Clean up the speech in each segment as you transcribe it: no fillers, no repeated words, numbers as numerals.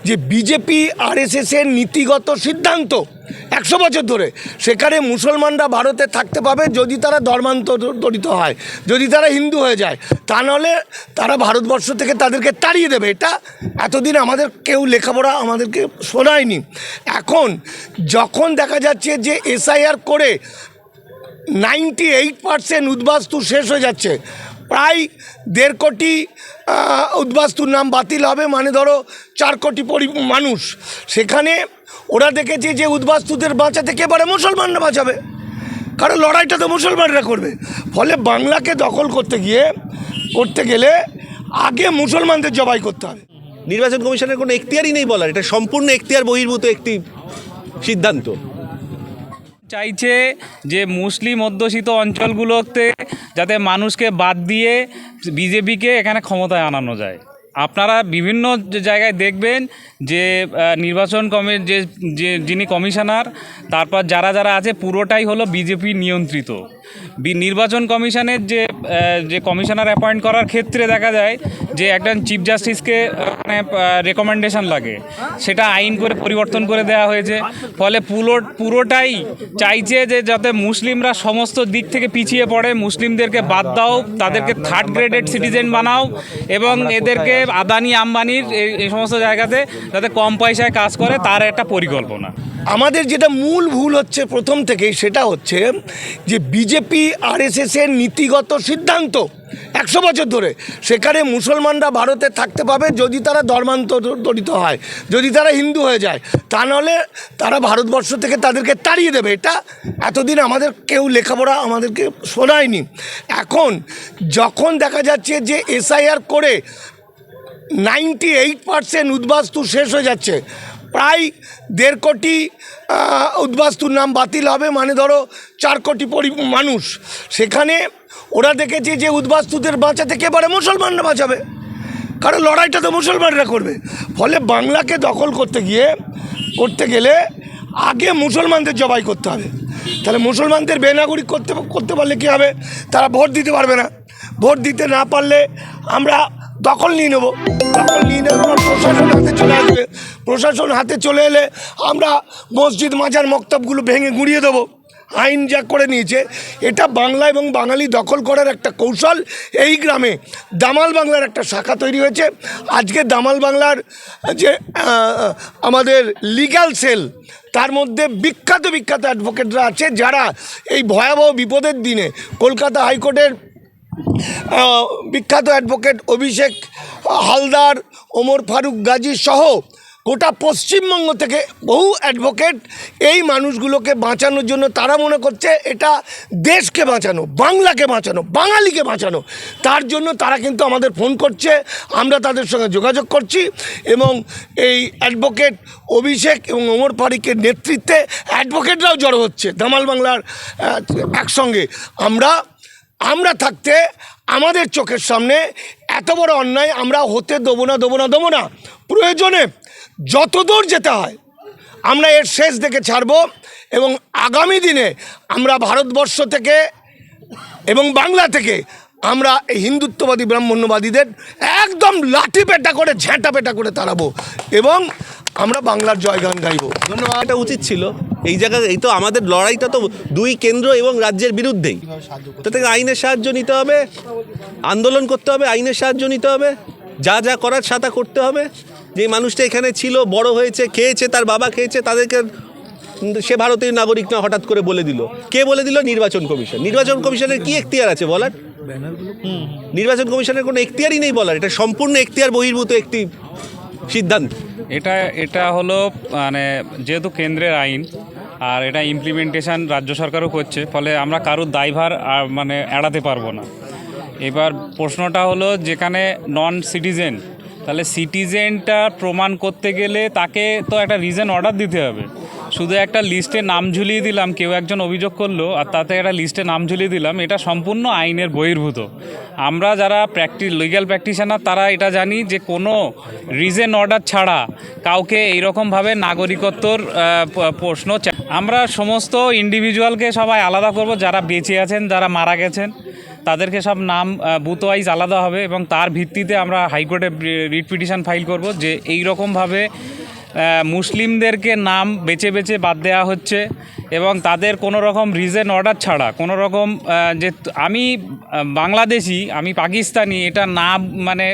যে বিজেপি আরএসএসের নীতিগত সিদ্ধান্ত 100 বছর ধরে সেখানে মুসলমানরা ভারতে থাকতে পাবে যদি তারা ধর্মান্তরিত হয়, যদি তারা হিন্দু হয়ে যায়, তা নাহলে তারা ভারতবর্ষ থেকে তাদেরকে তাড়িয়ে দেবে। এটা এতদিন আমাদের কেউ লেখাপড়া আমাদেরকে শোনায়নি। এখন যখন দেখা যাচ্ছে যে এসআইআর করে 98% উদ্বাস্তু শেষ হয়ে যাচ্ছে, প্রায় 1.5 কোটি উদ্বাস্তুর নাম বাতিল হবে, মানে ধরো 4 কোটি মানুষ। সেখানে ওরা দেখেছে যে উদ্বাস্তুদের বাঁচাতে কে পারে? মুসলমানরা বাঁচাবে, কারণ লড়াইটা তো মুসলমানরা করবে। ফলে বাংলাকে দখল করতে গেলে আগে মুসলমানদের জবাই করতে হবে। নির্বাচন কমিশনের কোনো এখতিয়ারই নেই বলার, এটা সম্পূর্ণ এখতিয়ার বহির্ভূত একটি সিদ্ধান্ত। চাইছে যে মুসলিম অধ্যুষিত অঞ্চলগুলোতে যাতে মানুষকে বাদ দিয়ে বিজেপিকে এখানে ক্ষমতায় আনানো যায়। আপনারা বিভিন্ন জায়গায় দেখবেন যে নির্বাচন যিনি কমিশনার, তারপর যারা আছে পুরোটাই হলো বিজেপি নিয়ন্ত্রিত। নির্বাচন কমিশনের যে কমিশনার অ্যাপয়েন্ট করার ক্ষেত্রে দেখা যায় যে একজন চিফ জাস্টিসকে রেকমেন্ডেশন লাগে, সেটা আইন করে পরিবর্তন করে দেওয়া হয়েছে। ফলে পুরোটাই চাইছে যে যাতে মুসলিমরা সমস্ত দিক থেকে পিছিয়ে পড়ে, মুসলিমদেরকে বাদ দাও, তাদেরকে থার্ড গ্রেডেড সিটিজেন বানাও এবং এদেরকে আদানি আম্বানির এই সমস্ত জায়গাতে যাতে কম পয়সায় কাজ করে, তার একটা পরিকল্পনা। আমাদের যেটা মূল ভুল হচ্ছে প্রথম থেকেই, সেটা হচ্ছে যে বিজেপি আরএসএসের নীতিগত সিদ্ধান্ত 100 বছর ধরে সেখানে মুসলমানরা ভারতে থাকতে পাবে যদি তারা ধর্মান্তরিত হয়, যদি তারা হিন্দু হয়ে যায়, তা নাহলে তারা ভারতবর্ষ থেকে তাদেরকে তাড়িয়ে দেবে। এটা এতদিন আমাদের কেউ লেখাপড়া আমাদেরকে শোনায়নি। এখন যখন দেখা যাচ্ছে যে এসআইআর করে 98% উদ্বাস্তু শেষ হয়ে যাচ্ছে, প্রায় 1.5 কোটি উদ্বাস্তুর নাম বাতিল হবে, মানে ধরো 4 কোটি মানুষ। সেখানে ওরা দেখেছে যে উদ্বাস্তুদের বাঁচাতে কে পারে? মুসলমানরা বাঁচাবে, কারণ লড়াইটা তো মুসলমানরা করবে। ফলে বাংলাকে দখল করতে গেলে আগে মুসলমানদের জবাই করতে হবে। তাহলে মুসলমানদের বেনাগরিক করতে পারলে কী হবে? তারা ভোট দিতে পারবে না। ভোট দিতে না পারলে আমরা দখল নিয়ে নেবো। দখল নিয়ে নেওয়ার পর প্রশাসন হাতে চলে আসবে। প্রশাসন হাতে চলে এলে আমরা মসজিদ মাজার মক্তবগুলো ভেঙে গুঁড়িয়ে দেবো। আইন যা করে নিয়েছে, এটা বাংলা এবং বাঙালি দখল করার একটা কৌশল। এই গ্রামে দামাল বাংলার একটা শাখা তৈরি হয়েছে। আজকে দামাল বাংলার যে আমাদের লিগ্যাল সেল, তার মধ্যে বিখ্যাত অ্যাডভোকেটরা আছে, যারা এই ভয়াবহ বিপদের দিনে কলকাতা হাইকোর্টের বিখ্যাত অ্যাডভোকেট অভিষেক হালদার, ওমর ফারুক গাজী সহ গোটা পশ্চিমবঙ্গ থেকে বহু অ্যাডভোকেট এই মানুষগুলোকে বাঁচানোর জন্য, তারা মনে করছে এটা দেশকে বাঁচানো, বাংলাকে বাঁচানো, বাঙালিকে বাঁচানো, তার জন্য তারা কিন্তু আমাদের ফোন করছে, আমরা তাদের সঙ্গে যোগাযোগ করছি। এবং এই অ্যাডভোকেট অভিষেক এবং ওমর ফারুকের নেতৃত্বে অ্যাডভোকেটরাও জড়ো হচ্ছে দামাল বাংলার একসঙ্গে। আমরা থাকতে আমাদের চোখের সামনে এত বড় অন্যায় আমরা হতে দেবো না। প্রয়োজনে যতদূর যেতে হয় আমরা এর শেষ দেখে ছাড়ব। এবং আগামী দিনে আমরা ভারতবর্ষ থেকে এবং বাংলা থেকে আমরা এই হিন্দুত্ববাদী ব্রাহ্মণ্যবাদীদের একদম লাঠি পেটা করে, ঝ্যাঁটা পেটা করে তাড়াবো এবং আমরা বাংলার জয়গান গাইব। ধন্যবাদ। এটা উচিত ছিল এই জায়গায়। এই তো আমাদের লড়াইটা তো দুই কেন্দ্র এবং রাজ্যের বিরুদ্ধেই। তো থেকে আইনের সাহায্য নিতে হবে, আন্দোলন করতে হবে, আইনের সাহায্য নিতে হবে, যা করার সাথে করতে হবে। যে মানুষটা এখানে ছিল, বড় হয়েছে, খেয়েছে, তার বাবা খেয়েছে, তাদেরকে সে ভারতীয় নাগরিক না হঠাৎ করে বলে দিল। কে বলে দিল? নির্বাচন কমিশন। নির্বাচন কমিশনের কি এখতিয়ার আছে বলার? নির্বাচন কমিশনের কোনো এখতিয়ারই নেই বলার, এটা সম্পূর্ণ এখতিয়ার বহির্ভূত একটি সিদ্ধান্ত। এটা হলো মানে যেহেতু কেন্দ্রের আইন আর এটা ইমপ্লিমেন্টেশন রাজ্য সরকারও করছে, ফলে আমরা কারোর দায়ভার মানে এড়াতে পারবো না। এবার প্রশ্নটা হলো, যেখানে নন সিটিজেন, তাহলে সিটিজেনটা প্রমাণ করতে গেলে তাকে তো একটা রিজন অর্ডার দিতে হবে। শুধু একটা লিস্টে নাম ঝুলিয়ে দিলাম, কেউ একজন অভিযোগ করলো আর তাতে একটা লিস্টে নাম ঝুলিয়ে দিলাম, এটা সম্পূর্ণ আইনের বহির্ভূত। আমরা যারা লিগ্যাল প্র্যাকটিশনার তারা এটা জানি যে কোনো রিজন অর্ডার ছাড়া কাউকে এইরকমভাবে নাগরিকত্বর প্রশ্ন, আমরা সমস্ত ইন্ডিভিজুয়ালকে সবাই আলাদা করব, যারা বেঁচে আছেন, যারা মারা গেছেন তাদেরকে সব নাম বুথ ওয়াইজ আলাদা হবে এবং তার ভিত্তিতে আমরা হাইকোর্টে রিট পিটিশন ফাইল করব যে এই রকমভাবে মুসলিমদেরকে নাম বেছে বেছে বাদ দেওয়া হচ্ছে এবং তাদের কোনো রকম রিজন অর্ডার ছাড়া কোনো রকম যে আমি বাংলাদেশি আমি পাকিস্তানি এটা না মানে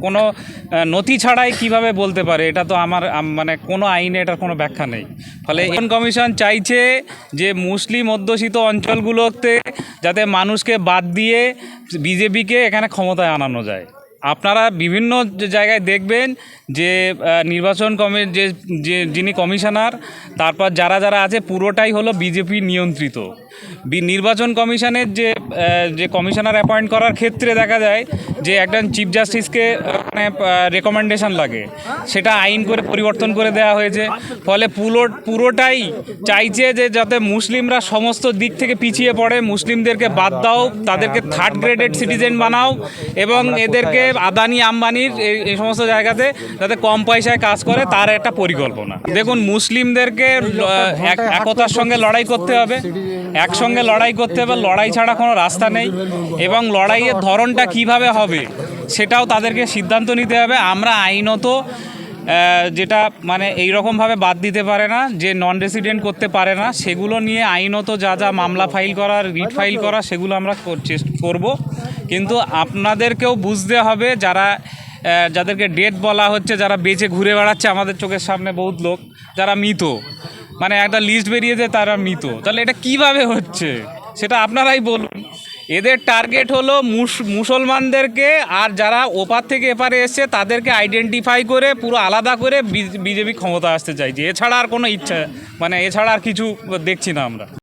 কোনো নথি ছাড়াই কিভাবে বলতে পারে, এটা তো আমার মানে কোনো আইনে এটার কোনো ব্যাখ্যা নেই। ফলে কমিশন চাইছে যে মুসলিম অধ্যুষিত অঞ্চলগুলোতে যাতে মানুষকে বাদ দিয়ে বিজেপিকে এখানে ক্ষমতায় আনানো যায়। আপনারা বিভিন্ন জায়গায় দেখবেন যে নির্বাচন যিনি কমিশনার তারপর যারা যারা আছে পুরোটাই হলো বিজেপি নিয়ন্ত্রিত। নির্বাচন কমিশনের যে কমিশনার অ্যাপয়েন্ট করার ক্ষেত্রে দেখা যায় যে একজন চিফ জাস্টিসকে মানে রেকমেন্ডেশন লাগে, সেটা আইন করে পরিবর্তন করে দেওয়া হয়েছে। ফলে পুরোটাই চাইছে যে যাতে মুসলিমরা সমস্ত দিক থেকে পিছিয়ে পড়ে, মুসলিমদেরকে বাদ দাও, তাদেরকে থার্ড গ্রেডেড সিটিজেন বানাও এবং এদেরকে আদানি আম্বানির এই সমস্ত জায়গাতে যাতে কম পয়সায় কাজ করে তার একটা পরিকল্পনা। দেখুন, মুসলিমদেরকে একতার সঙ্গে লড়াই করতে হবে, একসঙ্গে লড়াই করতে হবে, লড়াই ছাড়া কোনো রাস্তা নেই এবং লড়াইয়ের ধরনটা কিভাবে হবে সেটাও তাদেরকে সিদ্ধান্ত নিতে হবে। আমরা আইনত যেটা মানে এই রকমভাবে বাদ দিতে পারে না, যে নন রেসিডেন্ট করতে পারে না, সেগুলো নিয়ে আইনত যা যা মামলা ফাইল করার, রিট ফাইল করা, সেগুলো আমরা করব। কিন্তু আপনাদেরকেও বুঝতে হবে যাদেরকে ডেট বলা হচ্ছে, যারা বেঁচে ঘুরে বেড়াচ্ছে আমাদের চোখের সামনে বহুত লোক যারা মৃত, মানে একটা লিস্ট বেরিয়েছে তারা মৃত, তাহলে এটা কিভাবে হচ্ছে সেটা আপনারাই বলুন। এদের টার্গেট হলো মুসলমানদেরকে, আর যারা ওপার থেকে এপারে এসছে তাদেরকে আইডেন্টিফাই করে পুরো আলাদা করে বিজেপি ক্ষমতা আসতে চাইছে। এছাড়া আর কোনো ইচ্ছা মানে এছাড়া আর কিছু দেখছি না আমরা।